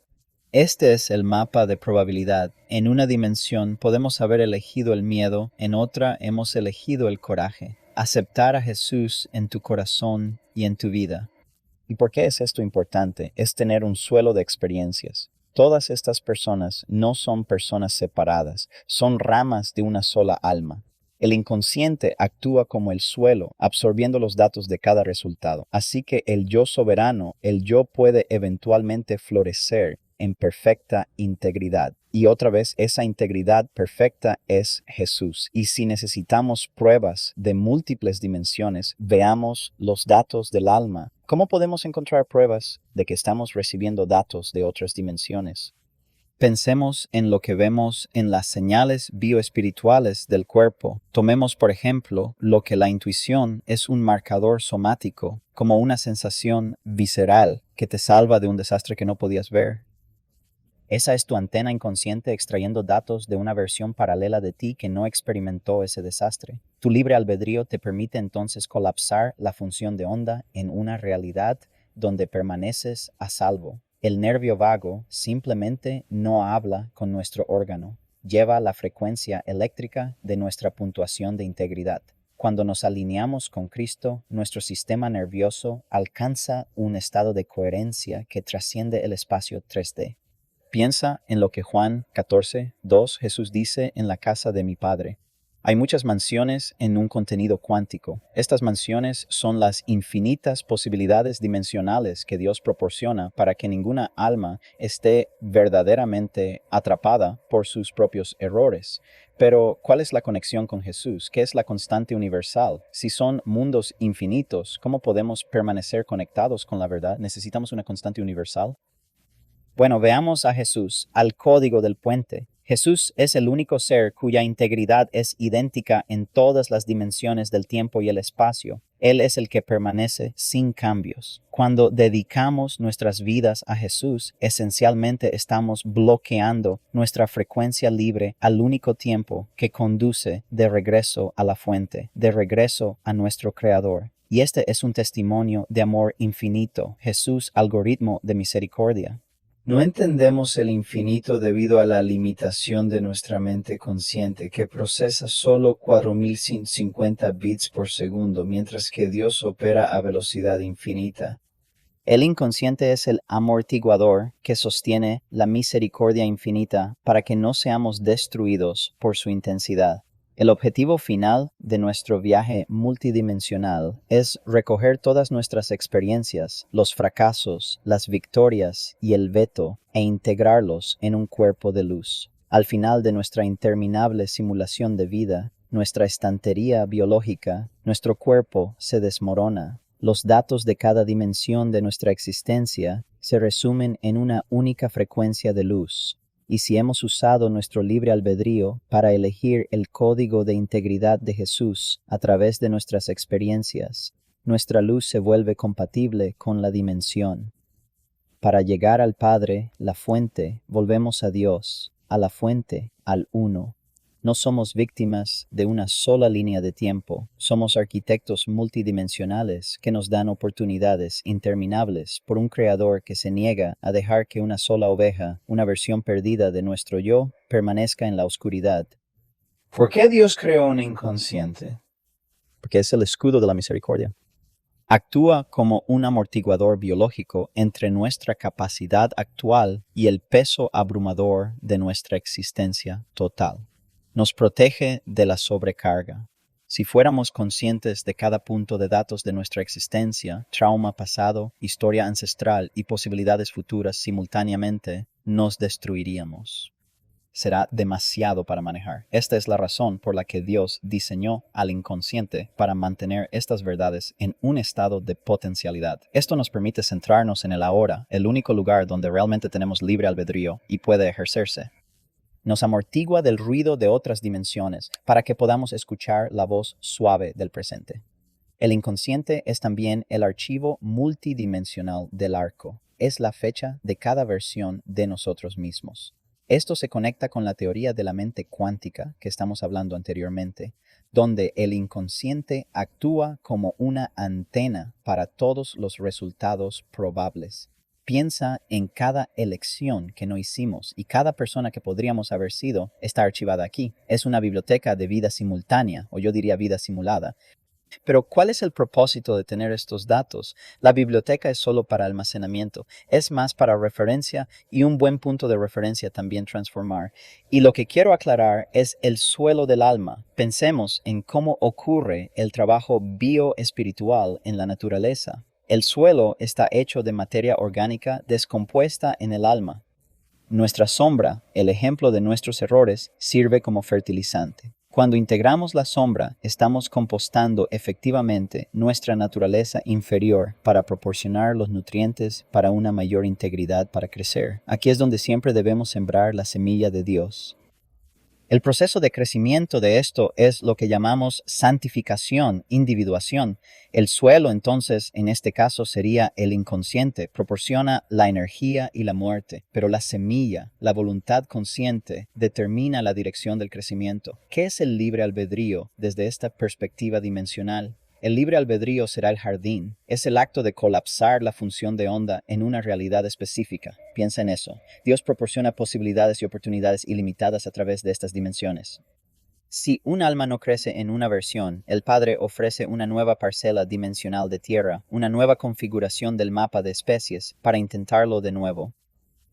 Este es el mapa de probabilidad. En una dimensión podemos haber elegido el miedo, en otra hemos elegido el coraje. Aceptar a Jesús en tu corazón y en tu vida. ¿Y por qué es esto importante? Es tener un suelo de experiencias. Todas estas personas no son personas separadas, son ramas de una sola alma. El inconsciente actúa como el suelo, absorbiendo los datos de cada resultado. Así que el yo soberano, el yo puede eventualmente florecer en perfecta integridad. Y otra vez, esa integridad perfecta es Jesús. Y si necesitamos pruebas de múltiples dimensiones, veamos los datos del alma. ¿Cómo podemos encontrar pruebas de que estamos recibiendo datos de otras dimensiones? Pensemos en lo que vemos en las señales bioespirituales del cuerpo. Tomemos, por ejemplo, lo que la intuición es un marcador somático, como una sensación visceral que te salva de un desastre que no podías ver. Esa es tu antena inconsciente extrayendo datos de una versión paralela de ti que no experimentó ese desastre. Tu libre albedrío te permite entonces colapsar la función de onda en una realidad donde permaneces a salvo. El nervio vago simplemente no habla con nuestro órgano, lleva la frecuencia eléctrica de nuestra puntuación de integridad. Cuando nos alineamos con Cristo, nuestro sistema nervioso alcanza un estado de coherencia que trasciende el espacio 3D. Piensa en lo que Juan 14:2 Jesús dice en la casa de mi Padre. Hay muchas mansiones en un contenido cuántico. Estas mansiones son las infinitas posibilidades dimensionales que Dios proporciona para que ninguna alma esté verdaderamente atrapada por sus propios errores. Pero, ¿cuál es la conexión con Jesús? ¿Qué es la constante universal? Si son mundos infinitos, ¿cómo podemos permanecer conectados con la verdad? ¿Necesitamos una constante universal? Bueno, veamos a Jesús, al código del puente. Jesús es el único ser cuya integridad es idéntica en todas las dimensiones del tiempo y el espacio. Él es el que permanece sin cambios. Cuando dedicamos nuestras vidas a Jesús, esencialmente estamos bloqueando nuestra frecuencia libre al único tiempo que conduce de regreso a la fuente, de regreso a nuestro Creador. Y este es un testimonio de amor infinito. Jesús, algoritmo de misericordia. No entendemos el infinito debido a la limitación de nuestra mente consciente, que procesa solo 4050 bits por segundo, mientras que Dios opera a velocidad infinita. El inconsciente es el amortiguador que sostiene la misericordia infinita para que no seamos destruidos por su intensidad. El objetivo final de nuestro viaje multidimensional es recoger todas nuestras experiencias, los fracasos, las victorias y el veto, e integrarlos en un cuerpo de luz. Al final de nuestra interminable simulación de vida, nuestra estantería biológica, nuestro cuerpo se desmorona. Los datos de cada dimensión de nuestra existencia se resumen en una única frecuencia de luz. Y si hemos usado nuestro libre albedrío para elegir el código de integridad de Jesús a través de nuestras experiencias, nuestra luz se vuelve compatible con la dimensión. Para llegar al Padre, la fuente, volvemos a Dios, a la fuente, al Uno. No somos víctimas de una sola línea de tiempo, somos arquitectos multidimensionales que nos dan oportunidades interminables por un creador que se niega a dejar que una sola oveja, una versión perdida de nuestro yo, permanezca en la oscuridad. ¿Por qué Dios creó un inconsciente? Porque es el escudo de la misericordia. Actúa como un amortiguador biológico entre nuestra capacidad actual y el peso abrumador de nuestra existencia total. Nos protege de la sobrecarga. Si fuéramos conscientes de cada punto de datos de nuestra existencia, trauma pasado, historia ancestral y posibilidades futuras simultáneamente, nos destruiríamos. Será demasiado para manejar. Esta es la razón por la que Dios diseñó al inconsciente para mantener estas verdades en un estado de potencialidad. Esto nos permite centrarnos en el ahora, el único lugar donde realmente tenemos libre albedrío y puede ejercerse. Nos amortigua del ruido de otras dimensiones para que podamos escuchar la voz suave del presente. El inconsciente es también el archivo multidimensional del arco. Es la fecha de cada versión de nosotros mismos. Esto se conecta con la teoría de la mente cuántica que estamos hablando anteriormente, donde el inconsciente actúa como una antena para todos los resultados probables. Piensa en cada elección que no hicimos y cada persona que podríamos haber sido está archivada aquí. Es una biblioteca de vida simultánea, o yo diría vida simulada. Pero, ¿cuál es el propósito de tener estos datos? La biblioteca es solo para almacenamiento, es más para referencia y un buen punto de referencia también transformar. Y lo que quiero aclarar es el suelo del alma. Pensemos en cómo ocurre el trabajo bioespiritual en la naturaleza. El suelo está hecho de materia orgánica descompuesta en el alma. Nuestra sombra, el ejemplo de nuestros errores, sirve como fertilizante. Cuando integramos la sombra, estamos compostando efectivamente nuestra naturaleza inferior para proporcionar los nutrientes para una mayor integridad para crecer. Aquí es donde siempre debemos sembrar la semilla de Dios. El proceso de crecimiento de esto es lo que llamamos santificación, individuación. El suelo, entonces, en este caso sería el inconsciente, proporciona la energía y la muerte, pero la semilla, la voluntad consciente, determina la dirección del crecimiento. ¿Qué es el libre albedrío desde esta perspectiva dimensional? El libre albedrío será el jardín. Es el acto de colapsar la función de onda en una realidad específica. Piensa en eso. Dios proporciona posibilidades y oportunidades ilimitadas a través de estas dimensiones. Si un alma no crece en una versión, el Padre ofrece una nueva parcela dimensional de tierra, una nueva configuración del mapa de especies para intentarlo de nuevo.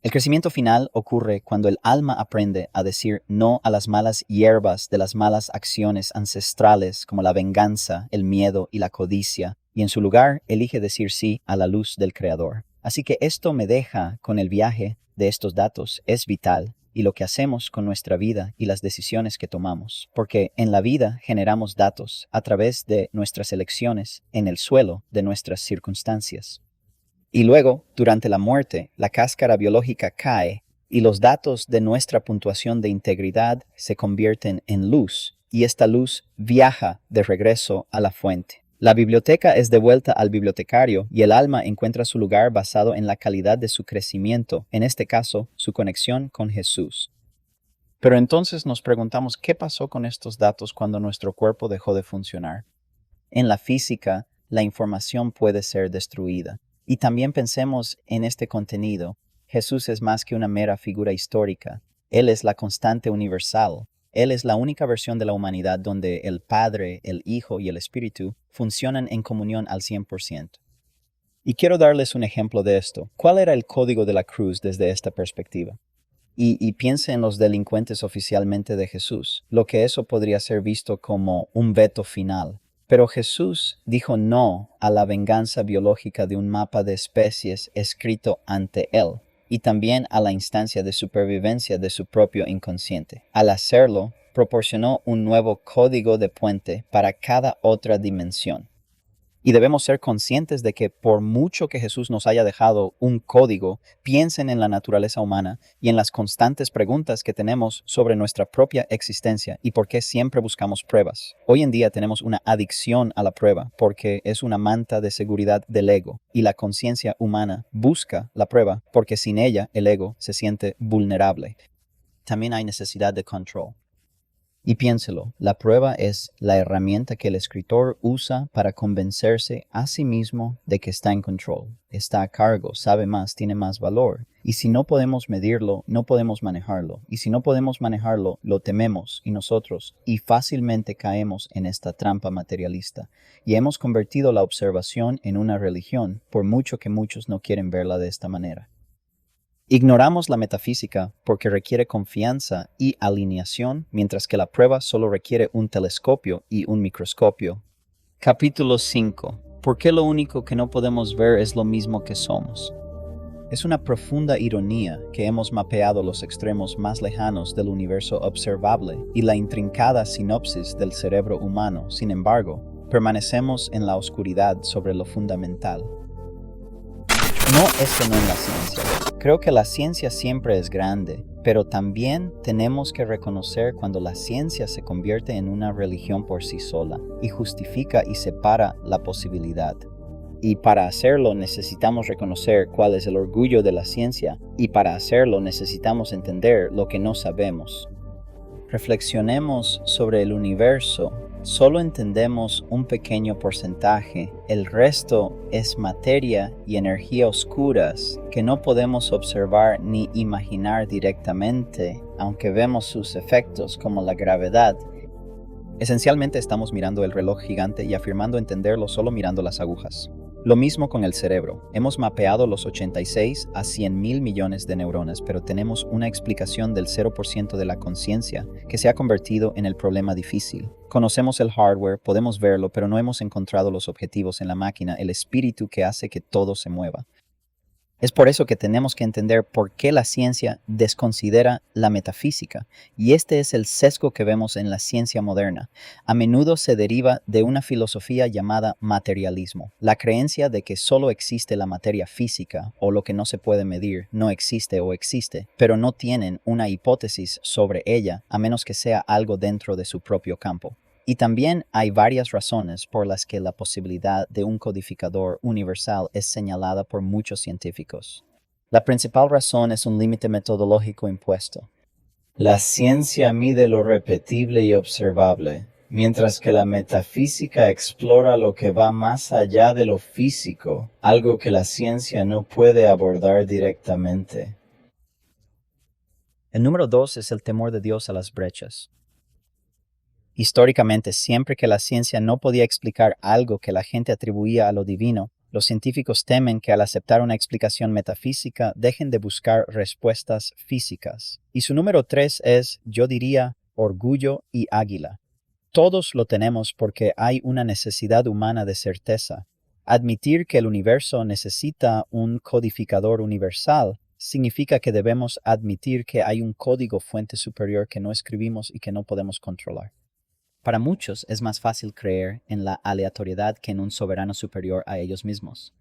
El crecimiento final ocurre cuando el alma aprende a decir no a las malas hierbas de las malas acciones ancestrales como la venganza, el miedo y la codicia, y en su lugar elige decir sí a la luz del Creador. Así que esto me deja con el viaje de estos datos es vital, y lo que hacemos con nuestra vida y las decisiones que tomamos, porque en la vida generamos datos a través de nuestras elecciones en el suelo de nuestras circunstancias. Y luego, durante la muerte, la cáscara biológica cae y los datos de nuestra puntuación de integridad se convierten en luz, y esta luz viaja de regreso a la fuente. La biblioteca es devuelta al bibliotecario y el alma encuentra su lugar basado en la calidad de su crecimiento, en este caso, su conexión con Jesús. Pero entonces nos preguntamos, ¿qué pasó con estos datos cuando nuestro cuerpo dejó de funcionar? En la física, la información puede ser destruida. Y también pensemos en este contenido. Jesús es más que una mera figura histórica. Él es la constante universal. Él es la única versión de la humanidad donde el Padre, el Hijo y el Espíritu funcionan en comunión al 100%. Y quiero darles un ejemplo de esto. ¿Cuál era el código de la cruz desde esta perspectiva? Y piense en los delincuentes oficialmente de Jesús, lo que eso podría ser visto como un veto final. Pero Jesús dijo no a la venganza biológica de un mapa de especies escrito ante él, y también a la instancia de supervivencia de su propio inconsciente. Al hacerlo, proporcionó un nuevo código de puente para cada otra dimensión. Y debemos ser conscientes de que por mucho que Jesús nos haya dejado un código, piensen en la naturaleza humana y en las constantes preguntas que tenemos sobre nuestra propia existencia y por qué siempre buscamos pruebas. Hoy en día tenemos una adicción a la prueba porque es una manta de seguridad del ego y la conciencia humana busca la prueba porque sin ella el ego se siente vulnerable. También hay necesidad de control. Y piénselo, la prueba es la herramienta que el escritor usa para convencerse a sí mismo de que está en control, está a cargo, sabe más, tiene más valor. Y si no podemos medirlo, no podemos manejarlo. Y si no podemos manejarlo, lo tememos y fácilmente caemos en esta trampa materialista. Y hemos convertido la observación en una religión, por mucho que muchos no quieren verla de esta manera. Ignoramos la metafísica porque requiere confianza y alineación, mientras que la prueba solo requiere un telescopio y un microscopio. Capítulo 5. ¿Por qué lo único que no podemos ver es lo mismo que somos? Es una profunda ironía que hemos mapeado los extremos más lejanos del universo observable y la intrincada sinopsis del cerebro humano. Sin embargo, permanecemos en la oscuridad sobre lo fundamental. No es que no en la ciencia. Creo que la ciencia siempre es grande, pero también tenemos que reconocer cuando la ciencia se convierte en una religión por sí sola y justifica y separa la posibilidad. Y para hacerlo necesitamos reconocer cuál es el orgullo de la ciencia, y para hacerlo necesitamos entender lo que no sabemos. Reflexionemos sobre el universo. Solo entendemos un pequeño porcentaje, el resto es materia y energía oscuras que no podemos observar ni imaginar directamente, aunque vemos sus efectos como la gravedad. Esencialmente estamos mirando el reloj gigante y afirmando entenderlo solo mirando las agujas. Lo mismo con el cerebro. Hemos mapeado los 86 a 100.000 millones de neuronas, pero tenemos una explicación del 0% de la conciencia que se ha convertido en el problema difícil. Conocemos el hardware, podemos verlo, pero no hemos encontrado los objetivos en la máquina, el espíritu que hace que todo se mueva. Es por eso que tenemos que entender por qué la ciencia desconsidera la metafísica, y este es el sesgo que vemos en la ciencia moderna. A menudo se deriva de una filosofía llamada materialismo, la creencia de que solo existe la materia física, o lo que no se puede medir, no existe o existe, pero no tienen una hipótesis sobre ella, a menos que sea algo dentro de su propio campo. Y también hay varias razones por las que la posibilidad de un codificador universal es señalada por muchos científicos. La principal razón es un límite metodológico impuesto. La ciencia mide lo repetible y observable, mientras que la metafísica explora lo que va más allá de lo físico, algo que la ciencia no puede abordar directamente. El número 2 es el temor de Dios a las brechas. Históricamente, siempre que la ciencia no podía explicar algo que la gente atribuía a lo divino, los científicos temen que al aceptar una explicación metafísica dejen de buscar respuestas físicas. Y su número 3 es, yo diría, orgullo y águila. Todos lo tenemos porque hay una necesidad humana de certeza. Admitir que el universo necesita un codificador universal significa que debemos admitir que hay un código fuente superior que no escribimos y que no podemos controlar. Para muchos es más fácil creer en la aleatoriedad que en un soberano superior a ellos mismos.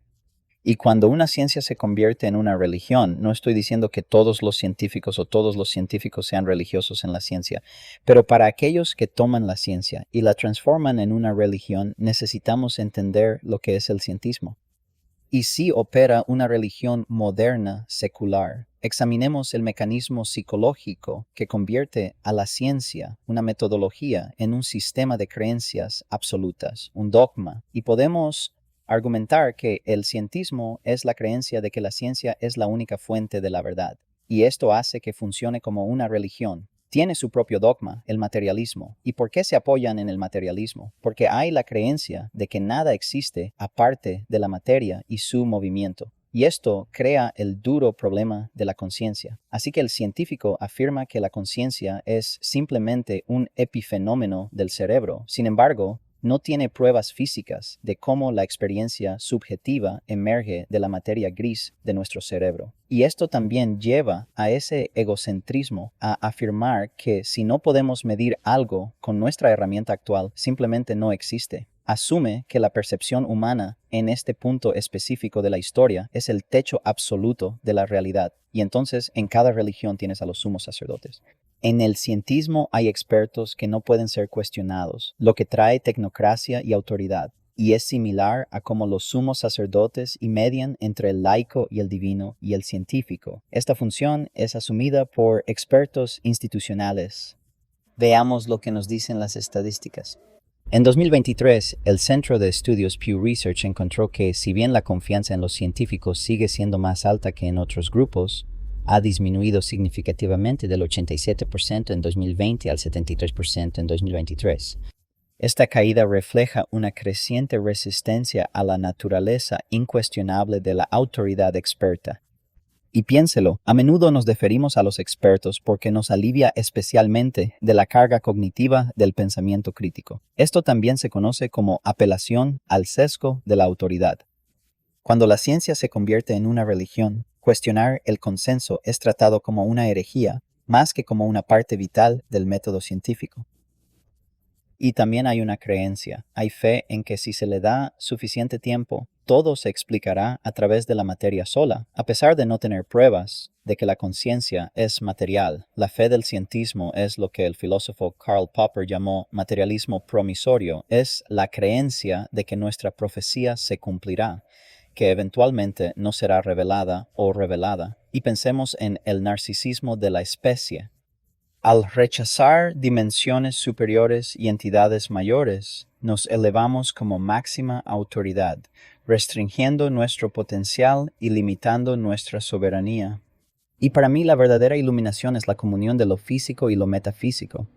Y cuando una ciencia se convierte en una religión, no estoy diciendo que todos los científicos o todos los científicos sean religiosos en la ciencia, pero para aquellos que toman la ciencia y la transforman en una religión, necesitamos entender lo que es el cientismo. Y si opera una religión moderna, secular, examinemos el mecanismo psicológico que convierte a la ciencia, una metodología, en un sistema de creencias absolutas, un dogma, y podemos argumentar que el cientismo es la creencia de que la ciencia es la única fuente de la verdad, y esto hace que funcione como una religión. Tiene su propio dogma, el materialismo. ¿Y por qué se apoyan en el materialismo? Porque hay la creencia de que nada existe aparte de la materia y su movimiento. Y esto crea el duro problema de la conciencia. Así que el científico afirma que la conciencia es simplemente un epifenómeno del cerebro. Sin embargo, no tiene pruebas físicas de cómo la experiencia subjetiva emerge de la materia gris de nuestro cerebro. Y esto también lleva a ese egocentrismo, a afirmar que si no podemos medir algo con nuestra herramienta actual, simplemente no existe. asume que la percepción humana en este punto específico de la historia es el techo absoluto de la realidad. Y entonces en cada religión tienes a los sumos sacerdotes. En el cientismo hay expertos que no pueden ser cuestionados, lo que trae tecnocracia y autoridad. Y es similar a cómo los sumos sacerdotes median entre el laico y el divino y el científico. Esta función es asumida por expertos institucionales. Veamos lo que nos dicen las estadísticas. En 2023, el Centro de Estudios Pew Research encontró que, si bien la confianza en los científicos sigue siendo más alta que en otros grupos, ha disminuido significativamente del 87% en 2020 al 73% en 2023. Esta caída refleja una creciente resistencia a la naturaleza incuestionable de la autoridad experta. Y piénselo, a menudo nos deferimos a los expertos porque nos alivia especialmente de la carga cognitiva del pensamiento crítico. Esto también se conoce como apelación al sesgo de la autoridad. Cuando la ciencia se convierte en una religión, cuestionar el consenso es tratado como una herejía, más que como una parte vital del método científico. Y también hay una creencia, hay fe en que si se le da suficiente tiempo, todo se explicará a través de la materia sola, a pesar de no tener pruebas de que la conciencia es material. La fe del cientismo es lo que el filósofo Karl Popper llamó materialismo promisorio, es la creencia de que nuestra profecía se cumplirá, que eventualmente no será revelada o revelada. Y pensemos en el narcisismo de la especie. Al rechazar dimensiones superiores y entidades mayores, nos elevamos como máxima autoridad, restringiendo nuestro potencial y limitando nuestra soberanía. Y para mí la verdadera iluminación es la comunión de lo físico y lo metafísico.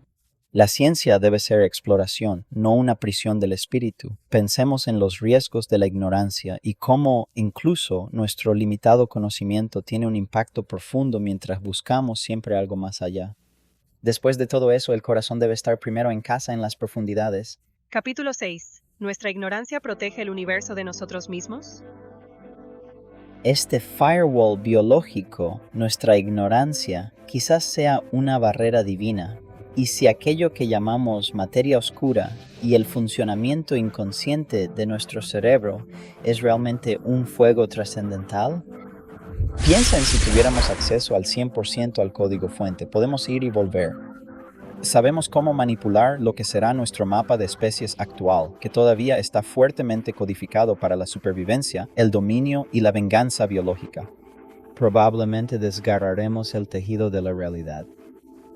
La ciencia debe ser exploración, no una prisión del espíritu. Pensemos en los riesgos de la ignorancia y cómo incluso nuestro limitado conocimiento tiene un impacto profundo mientras buscamos siempre algo más allá. Después de todo eso, el corazón debe estar primero en casa en las profundidades. Capítulo 6. ¿Nuestra ignorancia protege el universo de nosotros mismos? Este firewall biológico, nuestra ignorancia, quizás sea una barrera divina. Y si aquello que llamamos materia oscura y el funcionamiento inconsciente de nuestro cerebro es realmente un fuego trascendental, piensa en si tuviéramos acceso al 100% al código fuente. Podemos ir y volver. Sabemos cómo manipular lo que será nuestro mapa de especies actual, que todavía está fuertemente codificado para la supervivencia, el dominio y la venganza biológica. Probablemente desgarraremos el tejido de la realidad.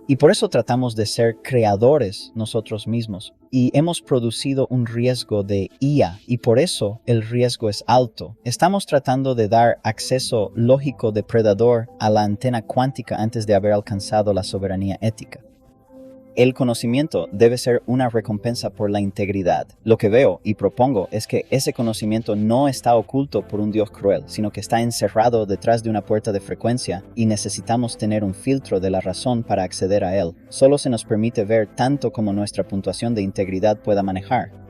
Y por eso tratamos de ser creadores nosotros mismos. Y hemos producido un riesgo de IA, y por eso el riesgo es alto. Estamos tratando de dar acceso lógico depredador a la antena cuántica antes de haber alcanzado la soberanía ética. El conocimiento debe ser una recompensa por la integridad. Lo que veo y propongo es que ese conocimiento no está oculto por un Dios cruel, sino que está encerrado detrás de una puerta de frecuencia y necesitamos tener un filtro de la razón para acceder a él. Solo se nos permite ver tanto como nuestra puntuación de integridad pueda manejar.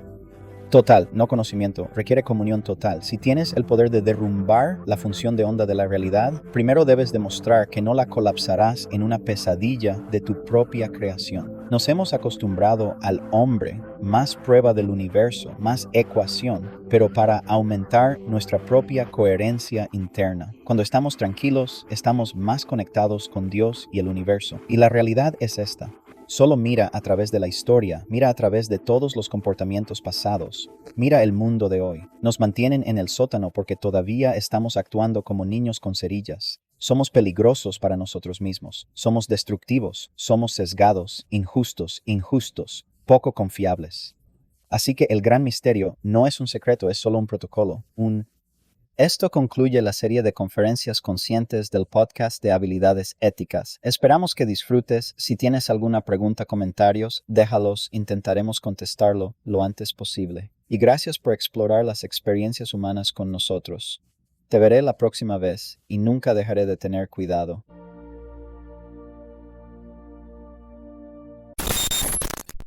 Total, no conocimiento, requiere comunión total. Si tienes el poder de derrumbar la función de onda de la realidad, primero debes demostrar que no la colapsarás en una pesadilla de tu propia creación. Nos hemos acostumbrado al hombre, más prueba del universo, más ecuación, pero para aumentar nuestra propia coherencia interna. Cuando estamos tranquilos, estamos más conectados con Dios y el universo. Y la realidad es esta. Solo mira a través de la historia, mira a través de todos los comportamientos pasados. Mira el mundo de hoy. Nos mantienen en el sótano porque todavía estamos actuando como niños con cerillas. Somos peligrosos para nosotros mismos. Somos destructivos. Somos sesgados, injustos, poco confiables. Así que el gran misterio no es un secreto, es solo un protocolo, Esto concluye la serie de conferencias conscientes del podcast de habilidades éticas. Esperamos que disfrutes. Si tienes alguna pregunta o comentarios, déjalos, intentaremos contestarlo lo antes posible. Y gracias por explorar las experiencias humanas con nosotros. Te veré la próxima vez y nunca dejaré de tener cuidado.